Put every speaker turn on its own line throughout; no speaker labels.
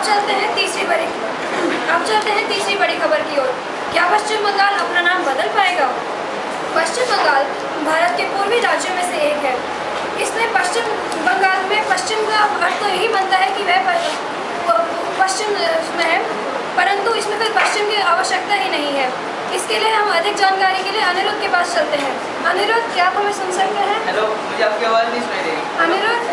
चलते हैं तीसरी बड़ी खबर की ओर। क्या पश्चिम बंगाल अपना नाम बदल पाएगा? पश्चिम बंगाल भारत के पूर्वी राज्यों में से एक है। इसमें पश्चिम बंगाल में पश्चिम का अर्थ तो यही बनता है कि वह पश्चिम में है, परंतु इसमें फिर पश्चिम की आवश्यकता ही नहीं है। इसके लिए हम अधिक जानकारी के लिए अनिरुद्ध के पास चलते हैं। अनिरुद्ध, क्या आप हमें सुन सकते हैं?
हेलो, मुझे आपकी आवाज़ नहीं सुनाई दे रही।
अनिरुद्ध,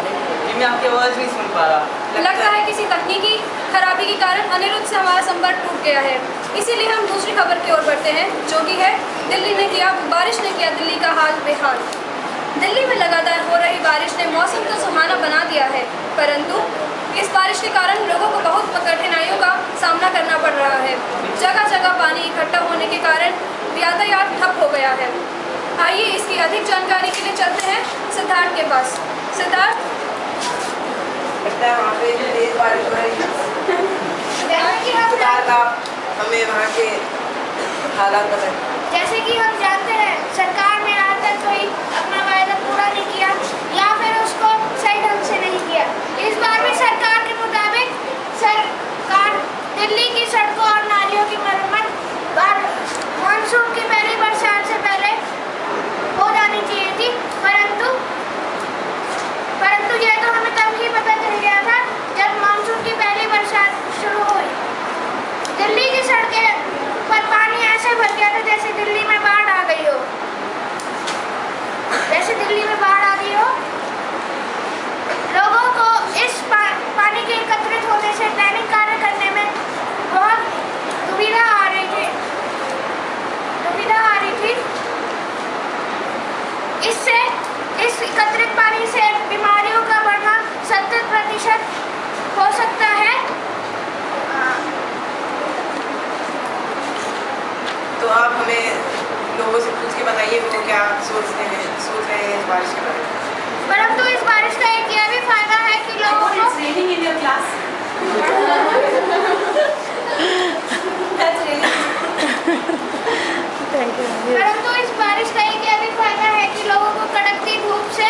मैं आपकी आवाज़ नहीं सुन पा रहा।
लगता है किसी तकनीकी खराबी के कारण अनिरुद्ध से हमारा संपर्क टूट गया है। इसीलिए हम दूसरी खबर की ओर बढ़ते हैं, जो कि है बारिश ने किया दिल्ली का हाल बेहाल। दिल्ली में लगातार हो रही बारिश ने मौसम को सुहाना बना दिया है, परंतु इस बारिश के कारण लोगों को बहुत कठिनाइयों का सामना करना पड़ रहा है। जगह जगह पानी इकट्ठा होने के कारण यातायात ठप हो गया है। आइए इसकी अधिक जानकारी के लिए चलते हैं सिद्धार्थ के पास। सिद्धार्थ,
वहाँ पे तेज बारिश हो रही है, हमें वहाँ के हालात बताएं।
जैसे कि हम जानते हैं, सरकार ने आज तक कोई अपना वायदा पूरा नहीं किया या फिर उसको सही ढंग से नहीं किया। इस बार भी सरकार के मुताबिक सरकार दिल्ली की सड़कों और नालियों की मरम्मत मानसून की पहली बरसात से पहले हो जानी चाहिए थी, परंतु यह तो हमें तब ही पता चल गया था जब मानसून की पहली बरसात शुरू हुई। दिल्ली की सड़कें पर पानी ऐसे भर गया था जैसे दिल्ली में बाढ़ आ गई हो। लोगों को इस पानी के एकत्रित होने से दैनिक कार्य करने में बहुत दुविधा आ रही थी। इससे इस एकत्रित पानी से बीमारियों का बढ़ना 70% हो सकता है।
तो आप हमें लोगों से पूछ के बताइए वो क्या सोच रहे हैं इस बारिश के बारे में।
परंतु इस बारिश का एक यह भी फायदा है कि लोगों को कड़कती धूप से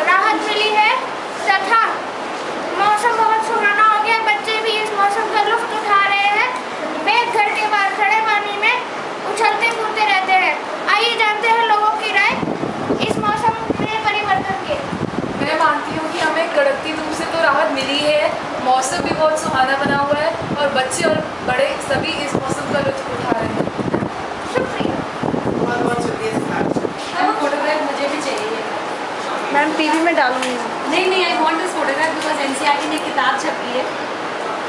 राहत मिली है तथा मौसम बहुत सुहाना हो गया। बच्चे भी इस मौसम का लुत्फ उठा रहे हैं। मेघ घर के बाहर खड़े पानी में उछलते कूदते रहते हैं। आइए जानते हैं लोगों की राय इस मौसम में परिवर्तन के।
मैं मानती हूँ कि हमें कड़कती धूप से तो राहत मिली है, मौसम भी बहुत सुहाना बना हुआ है और बच्चे और बड़े सभी इस मौसम का लुत्फ उठा रहे हैं।
शुक्रिया।
बहुत शुक्रिया।
फोटोग्राफ मुझे भी चाहिए
मैम, टीवी में डालूंगी।
नहीं, I want this photograph because NCERT ने किताब छपी है,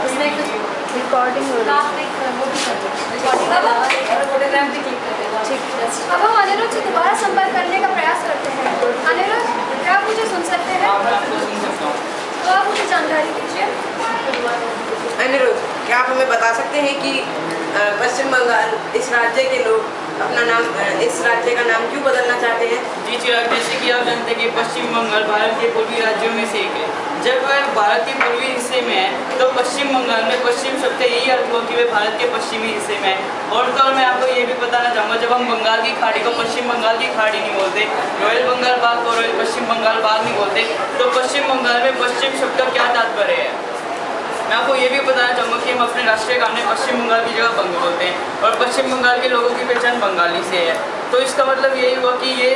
उसमें कुछ
रिकॉर्डिंग हो रही है।
वो भी कर दो, रिकॉर्डिंग और फोटोग्राफ भी क्लिक कर देगा।
ठीक है। अब हम अनिरुद्ध से दोबारा संपर्क करने का प्रयास करते हैं। अनिरुद्ध, क्या आप मुझे सुन सकते हैं? तो आप मुझे जानकारी दीजिए।
अनिरुद्ध, क्या आप हमें बता सकते हैं कि पश्चिम बंगाल इस राज्य के लोग अपना नाम इस राज्य का नाम क्यों बदलना चाहते हैं?
जी चिराग, जैसे कि आप जानते हैं कि पश्चिम बंगाल भारत के पूर्वी राज्यों में से एक है। जब वह भारत के पूर्वी हिस्से में है तो पश्चिम बंगाल में पश्चिम शब्द यही अर्थ हुआ कि वह भारत के पश्चिमी हिस्से में है। और तो मैं आपको ये भी बताना चाहूँगा, जब हम बंगाल की खाड़ी को पश्चिम बंगाल की खाड़ी नहीं बोलते, रॉयल बंगाल बाग को रॉयल पश्चिम बंगाल बाग नहीं बोलते, तो पश्चिम बंगाल में पश्चिम शब्द का क्या तात्पर्य है? मैं आपको ये भी बताना चाहूँगा कि हम अपने राष्ट्रीय गान में पश्चिम बंगाल की जगह बंग बोलते हैं और पश्चिम बंगाल के लोगों की पहचान बंगाली से है। तो इसका मतलब यही हुआ कि ये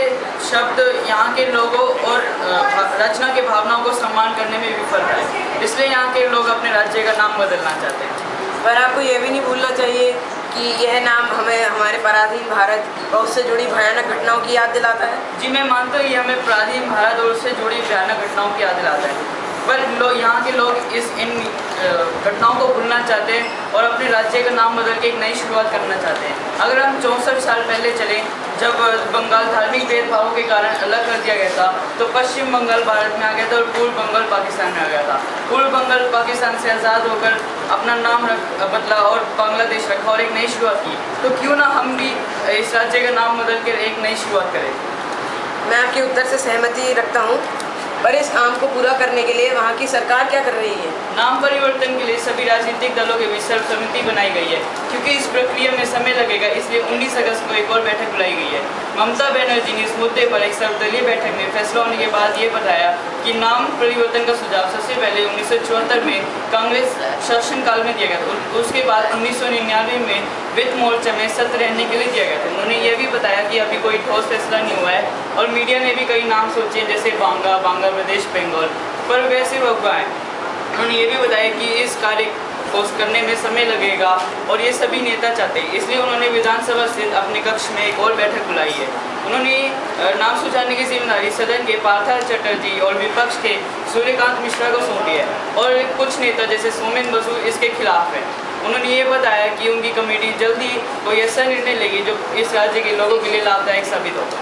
शब्द यहाँ के लोगों और रचना के भावनाओं को सम्मान करने में विफल है, इसलिए यहाँ के लोग अपने राज्य का नाम बदलना चाहते हैं।
पर आपको यह भी नहीं भूलना चाहिए कि यह नाम हमें हमारे पराधीन भारत और उससे जुड़ी भयानक घटनाओं की याद दिलाता है।
जी, मैं मानता हूँ ये हमें पराधीन भारत और उससे जुड़ी भयानक घटनाओं की याद दिलाता है, पर यहाँ के लोग इन घटनाओं को भूलना चाहते हैं और अपने राज्य का नाम बदल के एक नई शुरुआत करना चाहते हैं। अगर हम 64 साल पहले चलें, जब बंगाल धार्मिक भेदभावों के कारण अलग कर दिया गया था, तो पश्चिम बंगाल भारत में आ गया था और पूर्व बंगाल पाकिस्तान में आ गया था। पूर्व बंगाल पाकिस्तान से आज़ाद होकर अपना नाम बदला और बांग्लादेश रखा और एक नई शुरुआत की। तो क्यों ना हम भी इस राज्य का नाम बदल कर एक नई शुरुआत करें।
मैं आपके उत्तर से सहमति रखता हूँ, पर इस काम को पूरा करने के लिए वहाँ की सरकार क्या कर रही है?
नाम परिवर्तन के लिए सभी राजनीतिक दलों के बीच सर्वसम्मति बनाई गई है। क्योंकि इस प्रक्रिया में समय लगेगा, इसलिए 19 अगस्त को एक और बैठक बुलाई गई है। ममता बनर्जी ने इस मुद्दे पर एक सर्वदलीय बैठक में फैसला होने के बाद ये बताया कि नाम परिवर्तन का सुझाव सबसे पहले 1974 में कांग्रेस शासनकाल में दिया गया था। उसके बाद 1999 में वित्त मोर्चा में सत्र रहने के लिए दिया गया था। उन्होंने ये भी बताया कि अभी कोई ठोस फैसला नहीं हुआ है और मीडिया ने भी कई नाम सोचे, जैसे बांगा, बांग्लादेश, बंगाल, पर वैसे अफवाह है। उन्होंने ये भी बताया कि इस कार्य को करने में समय लगेगा और ये सभी नेता चाहते हैं, इसलिए उन्होंने विधानसभा स्थित अपने कक्ष में एक और बैठक बुलाई है। उन्होंने नाम सुझाने की जिम्मेदारी सदन के पार्थ चटर्जी और विपक्ष के सूर्यकांत मिश्रा को सौंपी है और कुछ नेता जैसे सोमेन बसु इसके खिलाफ है। उन्होंने ये बताया कि उनकी कमेटी जल्दी कोई ऐसा निर्णय लेगी जो इस राज्य के लोगों के लिए लाभदायक साबित होगा।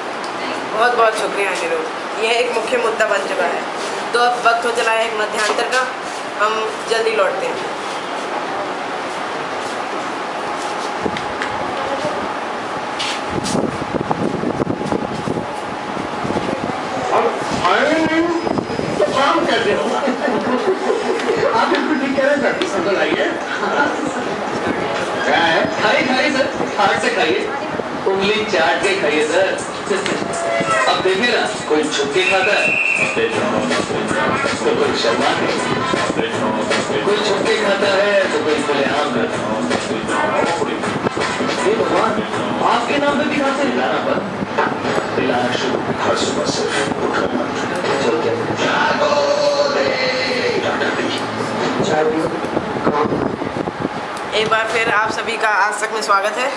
बहुत बहुत शुक्रिया अनिरुद्ध, यह एक मुख्य मुद्दा बन चुका है। तो अब वक्त हो चला है एक मध्यांतर का, हम जल्दी लौटते हैं।
तो काम कैसे होगा? आप बिल्कुल ठीक कह रहे हैं सर, समझ आइए। क्या है? खाइए सर, हाथ से खाइए, उंगली चाट के खाइए सर। अब देखिए ना, कोई छुप के खाता है तो कोई शर्मा के, कोई छुप के खाता है तो कोई खुलेआम खाता है। हे भगवान, आपके नाम पे भी खाते हैं लाना पर दिलाना शुरू हर सुबह से उठना चलते
एक बार फिर आप सभी का आज तक में स्वागत है।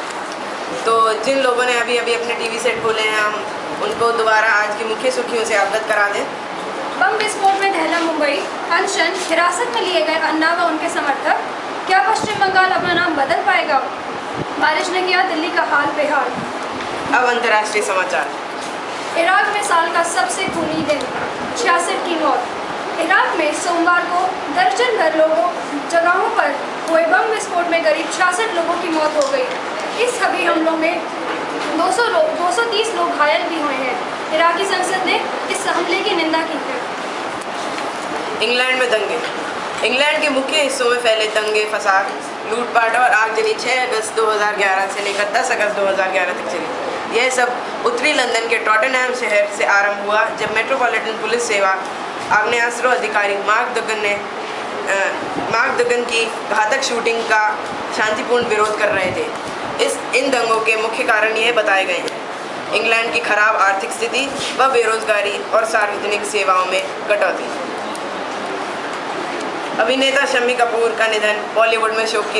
तो जिन लोगों ने अभी अभी अपने टीवी सेट खोले हैं, हम उनको दोबारा आज की मुख्य सुर्खियों से अवगत करा दें।
बम विस्फोट में ढहला मुंबई, अनशन, हिरासत में लिए गए अन्ना व उनके समर्थक। क्या पश्चिम बंगाल अपना नाम बदल पाएगा? बारिश ने किया दिल्ली का हाल बेहाल।
अब अंतर्राष्ट्रीय समाचार।
इराक में साल का सबसे खूनी दिन, 66 की मौत। इराक में सोमवार को दर्जन भर जगहों पर हुए बम विस्फोट में करीब 66 लोगों की मौत हो गई। इस सभी हमलों में 230 लोग घायल भी हुए हैं। इराकी संसद ने इस हमले की निंदा की है।
इंग्लैंड में दंगे। इंग्लैंड के मुख्य हिस्सों में फैले दंगे, फसाद, लूटपाट और आगजनी 6 अगस्त 2011 से लेकर 10 अगस्त 2011 तक चली। यह सब उत्तरी लंदन के टॉटनहैम शहर से आरंभ हुआ, जब मेट्रोपॉलिटन पुलिस सेवा आग्नेयास्त्र अधिकारी मार्क डगन की घातक शूटिंग का शांतिपूर्ण विरोध कर रहे थे। इन दंगों के मुख्य कारण यह बताए गए हैं: इंग्लैंड की खराब आर्थिक स्थिति व बेरोजगारी और सार्वजनिक सेवाओं में कटौती। अभिनेता शम्मी कपूर का निधन, बॉलीवुड में शोक की